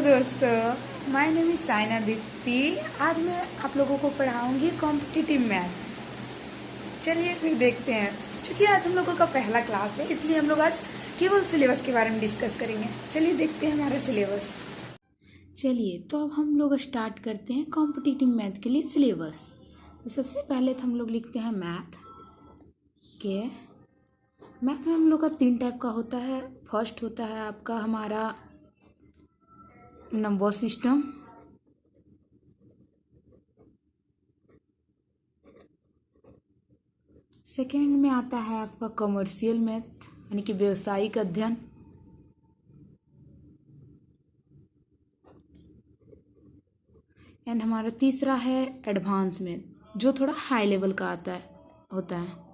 दोस्तों, my name is Saina Deepti. आज मैं आप लोगों को पढ़ाऊंगी कॉम्पिटिटिव मैथ। चलिए फिर देखते हैं। क्योंकि आज हम लोगों का पहला क्लास है, इसलिए हम लोग आज केवल सिलेबस के बारे में डिस्कस करेंगे। चलिए देखते हैं हमारा सिलेबस। चलिए तो अब हम लोग स्टार्ट करते हैं कॉम्पिटिटिव मैथ के लिए सिलेबस। तो सबसे पहले तो हम लोग लिखते हैं मैथ में हम लोग का 3 टाइप का होता है। फर्स्ट होता है आपका हमारा नंबर सिस्टम, सेकेंड में आता है आपका कमर्शियल मैथ यानी कि व्यवसायिक अध्ययन, एंड हमारा तीसरा है एडवांस मैथ जो थोड़ा हाई लेवल का होता है।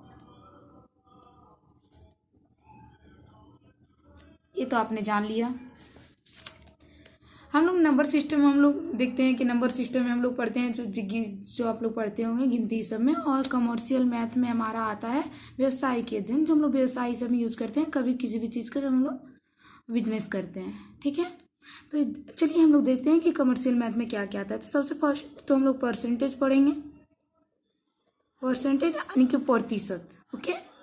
ये तो आपने जान लिया। हम लोग नंबर सिस्टम हम लोग देखते हैं कि नंबर सिस्टम में हम लोग पढ़ते हैं जो आप लोग पढ़ते होंगे गिनती सब में। और कमर्शियल मैथ में हमारा आता है व्यवसायिक अध्ययन जो हम लोग व्यवसाय सब में यूज करते हैं। कभी किसी भी चीज़ का जब हम लोग बिजनेस करते हैं, ठीक है। तो चलिए हम लोग देखते हैं कि कमर्शियल मैथ में क्या क्या आता है। तो सबसे फर्स्ट तो हम लोग परसेंटेज पढ़ेंगे। परसेंटेज यानी कि प्रतिशत, ओके।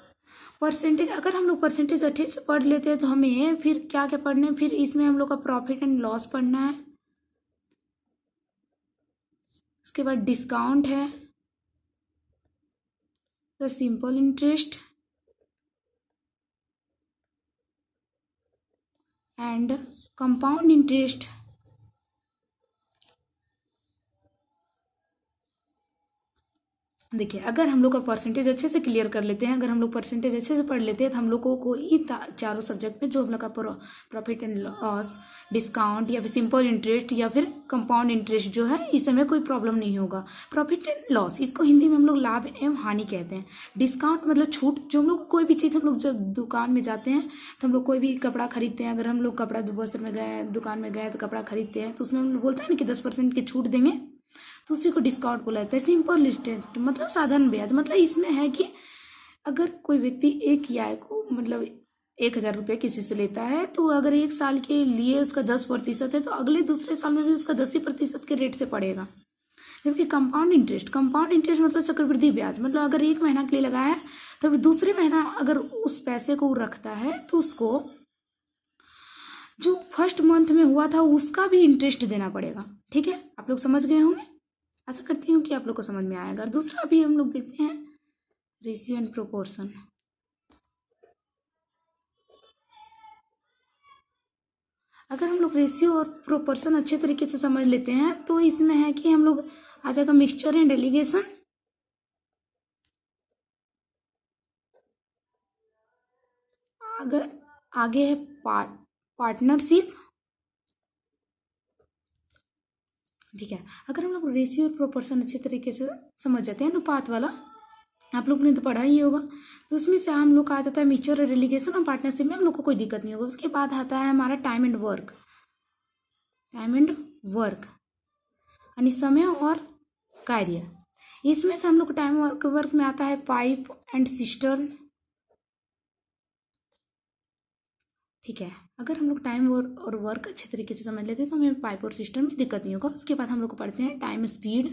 परसेंटेज, अगर हम लोग परसेंटेज अच्छे से पढ़ लेते हैं तो हमें फिर क्या क्या पढ़ना है, फिर इसमें हम लोग का प्रॉफिट एंड लॉस पढ़ना है। उसके बाद डिस्काउंट है, तो simple interest and compound interest. देखिए, अगर हम लोग का परसेंटेज अच्छे से क्लियर कर लेते हैं, अगर हम लोग परसेंटेज अच्छे से पढ़ लेते हैं तो हम लोग को कोई चारों सब्जेक्ट में जो हम लोग का प्रॉफिट एंड लॉस, डिस्काउंट या फिर सिंपल इंटरेस्ट या फिर कंपाउंड इंटरेस्ट जो है, इस समय कोई प्रॉब्लम नहीं होगा। प्रॉफिट एंड लॉस, इसको हिंदी में हम लोग लाभ एवं हानि कहते हैं। डिस्काउंट मतलब छूट, जो हम लोग कोई भी चीज़, हम लोग जब दुकान में जाते हैं तो हम लोग कोई भी कपड़ा खरीदते हैं, अगर हम लोग कपड़ा वस्त्र में गए, दुकान में गए तो कपड़ा खरीदते हैं तो उसमें हम लोग बोलते हैं ना कि 10% की छूट देंगे, तो उसी को डिस्काउंट बोला जाता है। सिंपल इंटरेस्ट मतलब साधारण ब्याज, मतलब इसमें है कि अगर कोई व्यक्ति एक किराए को मतलब 1,000 रुपये किसी से लेता है तो अगर 1 साल के लिए उसका 10% है तो अगले दूसरे साल में भी उसका 10% के रेट से पड़ेगा। जबकि कंपाउंड इंटरेस्ट मतलब चक्रवृद्धि ब्याज, मतलब अगर 1 महीना के लिए लगाया है तो फिर दूसरे महीना अगर उस पैसे को रखता है तो उसको जो फर्स्ट मंथ में हुआ था उसका भी इंटरेस्ट देना पड़ेगा। ठीक है, आप लोग समझ गए होंगे। आशा करती हूँ कि आप लोग को समझ में आएगा। दूसरा भी हम लोग देखते हैं रेशियो एंड प्रोपोर्शन। अगर हम लोग रेशियो और प्रोपोर्शन अच्छे तरीके से समझ लेते हैं तो इसमें है कि हम लोग आ जाएगा मिक्सचर एंड एलिगेशन, अगर आगे है पार्टनरशिप। ठीक है, अगर हम लोग रेशियो और प्रोपोर्शन अच्छे तरीके से समझ जाते हैं, अनुपात वाला आप लोग ने तो पढ़ा ही होगा, तो उसमें से हम लोग का आ जाता है मिक्सचर और रिलीगेशन, और पार्टनरशिप में हम लोग को कोई दिक्कत नहीं होगा। उसके बाद आता है हमारा टाइम एंड वर्क यानी समय और कार्य। इसमें से हम लोग टाइम वर्क में आता है पाइप एंड सिस्टर्न। ठीक है, अगर हम लोग टाइम और वर्क अच्छे तरीके से समझ लेते हैं तो हमें पाइप और सिस्टम में दिक्कत नहीं होगा। उसके बाद हम लोग को पढ़ते हैं टाइम स्पीड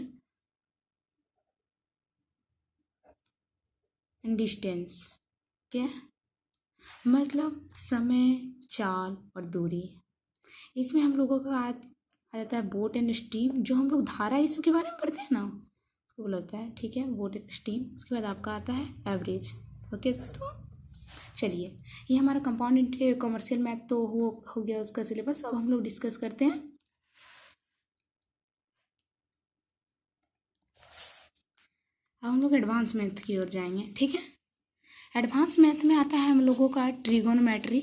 एंड डिस्टेंस। क्या मतलब समय, चाल और दूरी। इसमें हम लोगों का आ जाता है बोट एंड स्टीम, जो हम लोग धारा इस के बारे में पढ़ते हैं ना, वो बोलता है। ठीक है, बोट एंड स्टीम। उसके बाद आपका आता है एवरेज। ओके दोस्तों, चलिए ये हमारा कंपाउंड कमर्शियल मैथ तो हो गया उसका सिलेबस। अब हम लोग डिस्कस करते हैं अब हम लोग एडवांस मैथ की ओर जाएंगे। ठीक है, एडवांस मैथ में आता है हम लोगों का ट्रिगोनोमेट्री।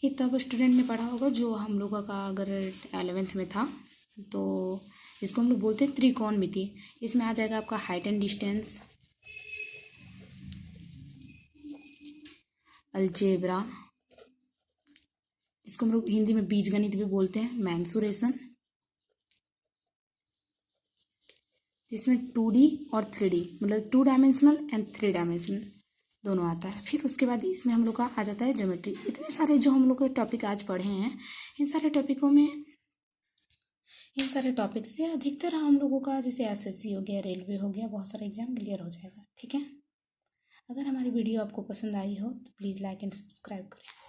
ये तब स्टूडेंट ने पढ़ा होगा जो हम लोगों का अगर 11th में था, तो इसको हम लोग बोलते हैं त्रिकोणमिति। इसमें आ जाएगा आपका हाइट एंड डिस्टेंस, अलजेब्रा, इसको हम लोग हिंदी में बीजगणित भी बोलते हैं, मेंसुरेशन, जिसमें 2D और 3D मतलब 2 डायमेंशनल एंड 3 डायमेंशनल दोनों आता है। फिर उसके बाद इसमें हम लोग का आ जाता है ज्योमेट्री। इतने सारे जो हम लोग के टॉपिक आज पढ़े हैं, इन सारे टॉपिकों में, इन सारे टॉपिक से अधिकतर हम लोगों का जैसे एसएससी हो गया, रेलवे हो गया, बहुत सारे एग्जाम क्लियर हो जाएगा। ठीक है, अगर हमारी वीडियो आपको पसंद आई हो तो प्लीज़ लाइक एंड सब्सक्राइब करें।